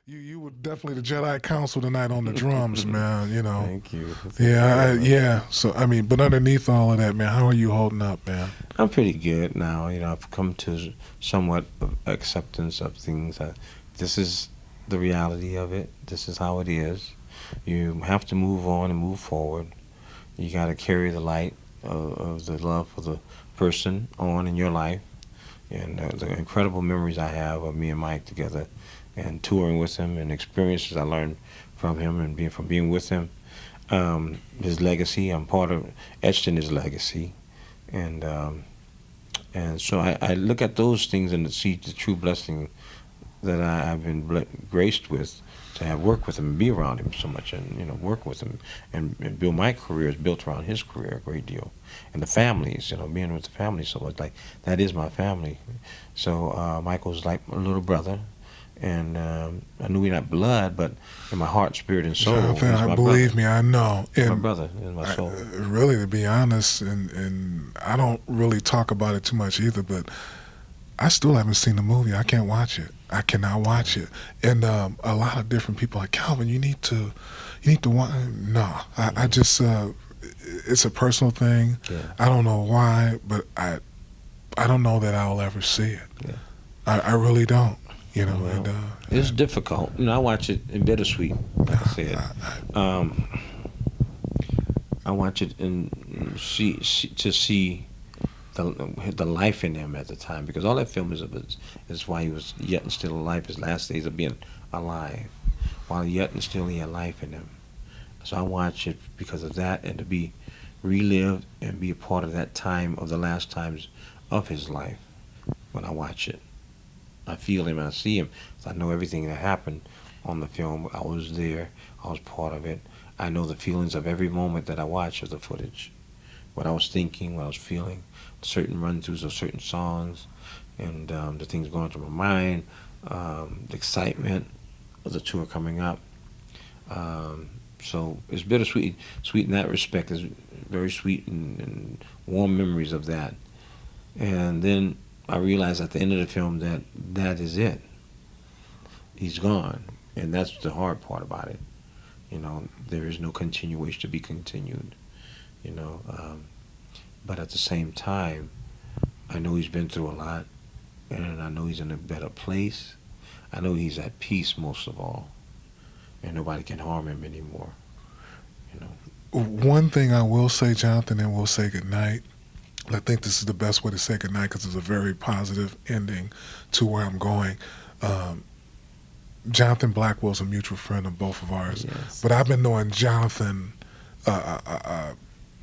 You were definitely the Jedi Council tonight on the drums, man. You know. Thank you. Thank you Yeah, very much. yeah. So I mean, but underneath all of that, man, how are you holding up, man? I'm pretty good now. I've come to somewhat of acceptance of things. This is the reality of it. This is how it is. You have to move on and move forward. You got to carry the light of the love for the person on in your life, and the incredible memories I have of me and Mike together, and touring with him, and experiences I learned from him, and being with him. His legacy, I'm part of etched in his legacy, and so I look at those things and see the true blessing that I've been graced with, to have worked with him and be around him so much, and work with him, and build my career is built around his career a great deal, and the families, being with the family so much, like that is my family. So Michael's like my little brother, and I knew we're not blood, but in my heart, spirit, and soul, Jonathan, he's I my brother. believe me, I know, He's my and brother. He's my soul. really, to be honest, and I don't really talk about it too much either, but I still haven't seen the movie. I can't watch it. I cannot watch it. And a lot of different people are like, Calvin, you need to watch. No, I Mm-hmm. just, it's a personal thing. Yeah, I don't know why, but I don't know that I'll ever see it. yeah. I really don't. You know, and Well, it's difficult. I watch it in bittersweet. Like I said, um, I watch it and see the life in him at the time, because all that film is why he was yet and still alive. His last days of being alive, while yet and still he had life in him. So I watch it because of that, and to be relived and be a part of that time, of the last times of his life. When I watch it, I feel him, I see him. So I know everything that happened on the film. I was there. I was part of it. I know the feelings of every moment that I watch of the footage. What I was thinking, what I was feeling, certain run-throughs of certain songs, and the things going through my mind, the excitement of the tour coming up. Um, so it's bittersweet, sweet in that respect. It's very sweet, and warm memories of that. And then I realized at the end of the film that that is it. He's gone, and that's the hard part about it. There is no continuation to be continued. You know, um, but at the same time, I know he's been through a lot, and I know he's in a better place. I know he's at peace most of all, and nobody can harm him anymore. You know. one thing I will say, Jonathan, and we'll say goodnight. I think this is the best way to say goodnight because it's a very positive ending to where I'm going. Um, Jonathan Blackwell's a mutual friend of both of ours, Yes. but I've been knowing Jonathan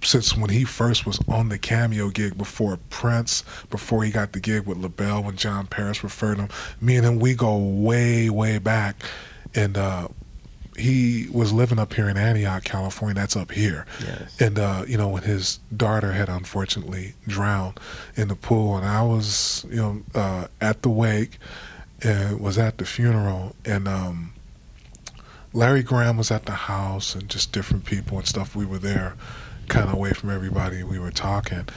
since when he first was on the Cameo gig before Prince, before he got the gig with LaBelle when John Paris referred him. Me and him, we go way, way back. And he was living up here in Antioch, California. That's up here. Yes. And, when his daughter had unfortunately drowned in the pool, and I was, at the wake and was at the funeral, and Larry Graham was at the house and just different people and stuff. We were there kind of away from everybody. We were talking,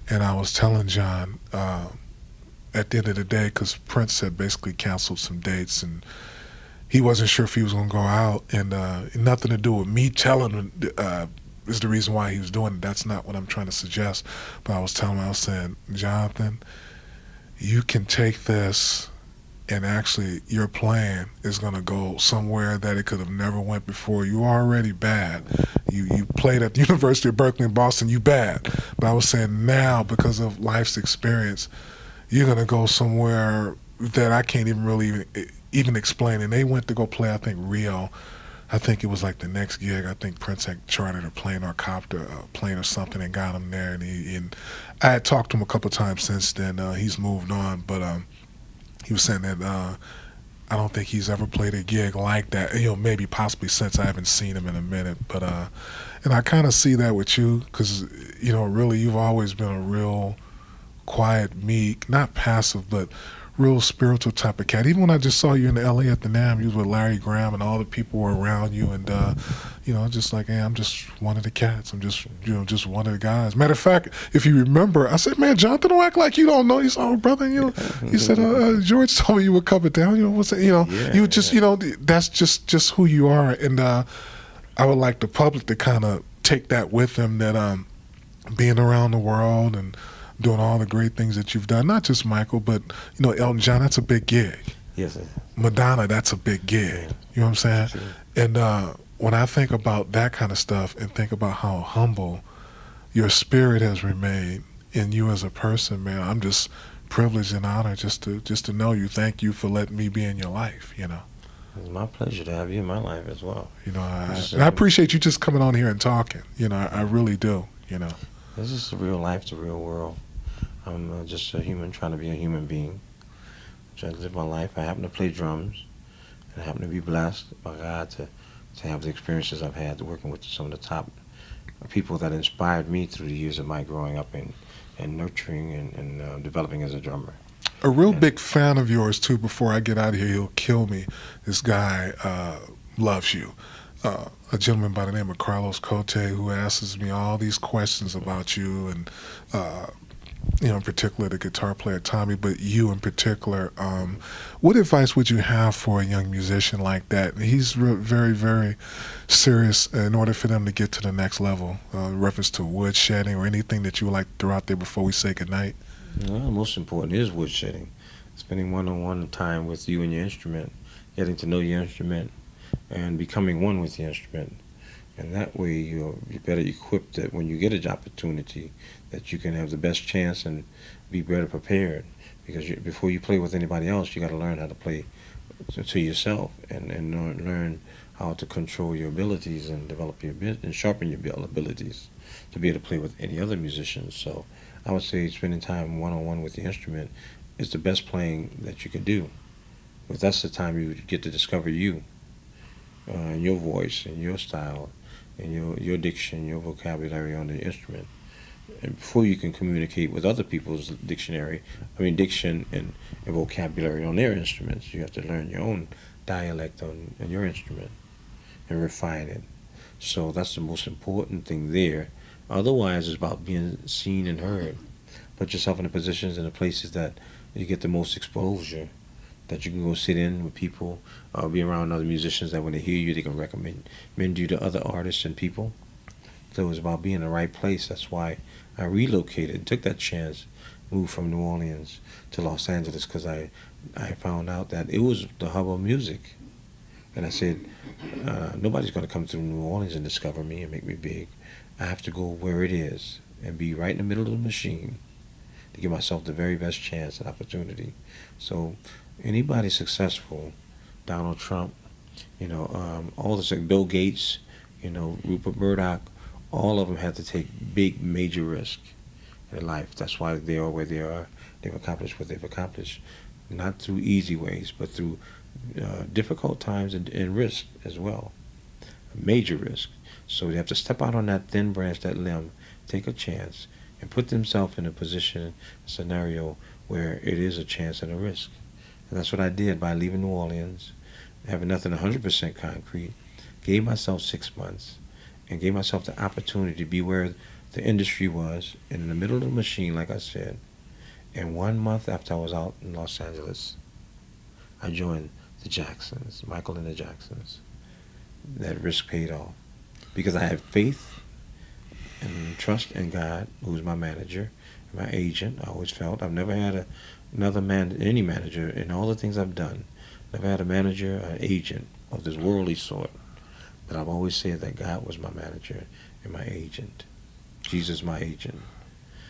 and I was telling John at the end of the day, because Prince had basically canceled some dates, and he wasn't sure if he was going to go out, and nothing to do with me telling him is the reason why he was doing it. That's not what I'm trying to suggest. But I was telling him, I was saying, Jonathan, you can take this, and actually your plan is going to go somewhere that it could have never went before. You are already bad. You played at the University of Berkeley in Boston, you bad. But I was saying now, because of life's experience, you're going to go somewhere that I can't even really even explain. And they went to go play, I think, Rio. I think it was like the next gig. I think Prince had chartered a plane or a copter, a plane or something, and got him there. And I had talked to him a couple of times since then. He's moved on, but he was saying that I don't think he's ever played a gig like that. Maybe possibly since I haven't seen him in a minute. But and I kind of see that with you because really you've always been a real quiet, meek, not passive, but real spiritual type of cat. Even when I just saw you in L.A. at the NAM, you was with Larry Graham and all the people were around you, and just like, hey, I'm just one of the cats. I'm just just one of the guys. Matter of fact, if you remember, I said, man, Jonathan, don't act like you don't know. He said, oh, brother, he said, George told me you were coming down. What's that? You just, that's just who you are, and I would like the public to kind of take that with them, that being around the world and doing all the great things that you've done, not just Michael, but Elton John, that's a big gig. Yes, sir. Madonna, that's a big gig. You know what I'm saying? Sure. And when I think about that kind of stuff and think about how humble your spirit has remained in you as a person, man, I'm just privileged and honored just to know you. Thank you for letting me be in your life. It's my pleasure to have you in my life as well. And I appreciate you just coming on here and talking. I really do. This is the real life, the real world. I'm just a human trying to be a human being. Trying to live my life. I happen to play drums, and I happen to be blessed by God to have the experiences I've had working with some of the top people that inspired me through the years of my growing up and nurturing and developing as a drummer. A real big fan of yours, too, before I get out of here, he'll kill me. This guy loves you. A gentleman by the name of Carlos Cote, who asks me all these questions about you, and in particular the guitar player Tommy, but you in particular. What advice would you have for a young musician like that? He's very, very serious in order for them to get to the next level, in reference to woodshedding or anything that you would like to throw out there before we say goodnight. Well, most important is woodshedding. Spending one-on-one time with you and your instrument, getting to know your instrument, and becoming one with the instrument. And that way you're better equipped that when you get an opportunity that you can have the best chance and be better prepared. Because before you play with anybody else, you got to learn how to play to yourself and learn how to control your abilities and develop your and sharpen your abilities to be able to play with any other musicians. So I would say spending time one-on-one with the instrument is the best playing that you can do. But that's the time you get to discover you. And your voice and your style and your diction, your vocabulary on the instrument. And before you can communicate with other people's diction and vocabulary on their instruments, you have to learn your own dialect on your instrument and refine it. So that's the most important thing there. Otherwise, it's about being seen and heard. Put yourself in the positions and the places that you get the most exposure, that you can go sit in with people, be around other musicians that when they hear you, they can recommend you to other artists and people. So it was about being in the right place. That's why I relocated, took that chance, moved from New Orleans to Los Angeles, because I found out that it was the hub of music. And I said, nobody's going to come through New Orleans and discover me and make me big. I have to go where it is and be right in the middle of the machine to give myself the very best chance and opportunity. So anybody successful, Donald Trump, all this, like Bill Gates, Rupert Murdoch, all of them had to take big, major risks in their life. That's why they are where they are. They've accomplished what they've accomplished, not through easy ways, but through difficult times and risk as well, major risk. So they have to step out on that thin branch, that limb, take a chance, and put themselves in a position, a scenario where it is a chance and a risk. And that's what I did by leaving New Orleans, having nothing 100% concrete, gave myself 6 months, and gave myself the opportunity to be where the industry was, in the middle of the machine, like I said. And 1 month after I was out in Los Angeles, I joined the Jacksons, Michael and the Jacksons. That risk paid off because I had faith and trust in God, who's my manager, my agent. I always felt I've never had any manager in all the things I've done. Never had a manager, an agent of this worldly sort. But I've always said that God was my manager and my agent. Jesus, my agent.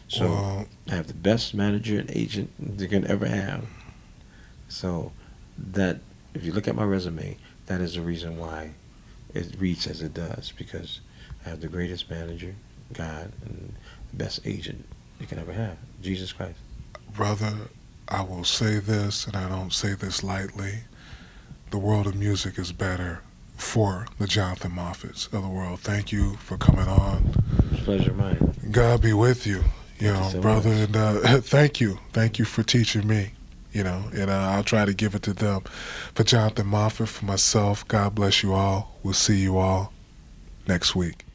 So I have the best manager and agent you can ever have. So that, if you look at my resume, that is the reason why it reads as it does, because I have the greatest manager, God, and the best agent you can ever have, Jesus Christ. Brother, I will say this, and I don't say this lightly. The world of music is better for the Jonathan Moffetts of the world. Thank you for coming on. It's a pleasure of mine. God be with you, Thank you so brother. much. And thank you for teaching me. and I'll try to give it to them. For Jonathan Moffett, for myself, God bless you all. We'll see you all next week.